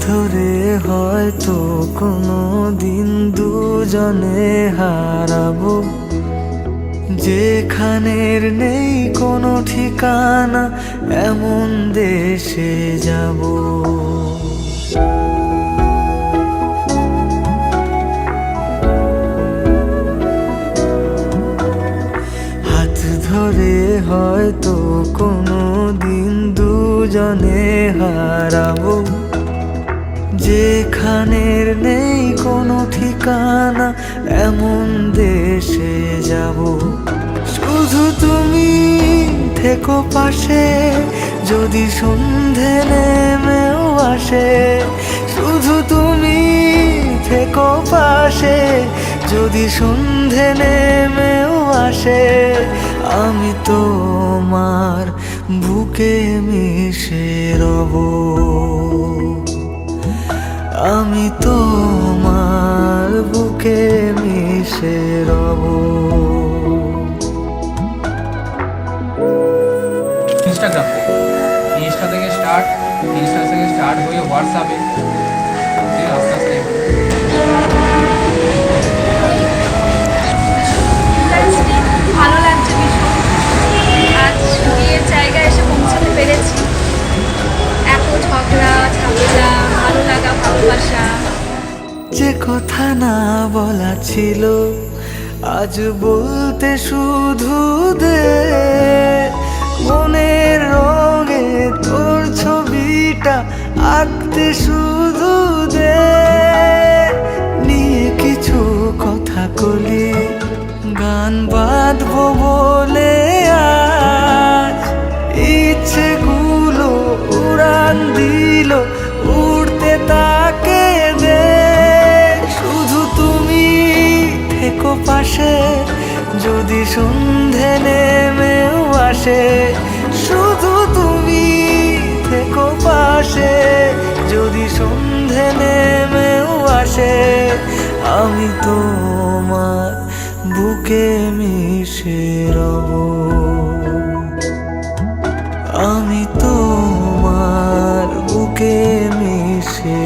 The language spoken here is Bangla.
ধরে হয়তো কোনো দিন দুজনে হারাবো, যেখানের নেই কোনো ঠিকানা এমন দেশে যাব। হাত ধরে হয়তো কোনো দিন দুজনে হারাবো, যেখানের নেই কোনো ঠিকানা এমন দেশে যাব। শুধু তুমি থেকো পাশে যদি সন্ধে নেমেও আসে, শুধু তুমি থেকো পাশে যদি সন্ধে নেমেও আসে। আমি তোমার বুকে মিশে রব, আমি তোমার বুকে মিশে রব। ইনস্টাগ্রাম, ইনস্টা থেকে স্টার্ট হয়ে হোয়াটসঅ্যাপে আস্তে আস্তে ভালো লাগছে ভীষণ। আজ বিয়ের জায়গায় এসে পৌঁছাতে পেরেছি। এত ঝগড়া ঝামেলা, ভালো লাগা, ভালোবাসা। যে কথা না বলা ছিল আজ বলতে শুধু দে, মনের রঙে তোর ছবিটা আঁকতে শুধু দে। নিয়ে কিছু কথা কলি, গান বাঁধবো বলে আজ ইচ্ছেগুলো উড়ান দিল, উড়তে তাকে দে। শুধু তুমি থেকো পাশে যদি সন্ধে নেমেও আসে, শুধু তুমি থেকো পাশে যদি সন্ধে নেমেও আসে। আমি তোমার বুকে মিশে রব, আমি তোমার বুকে মিশে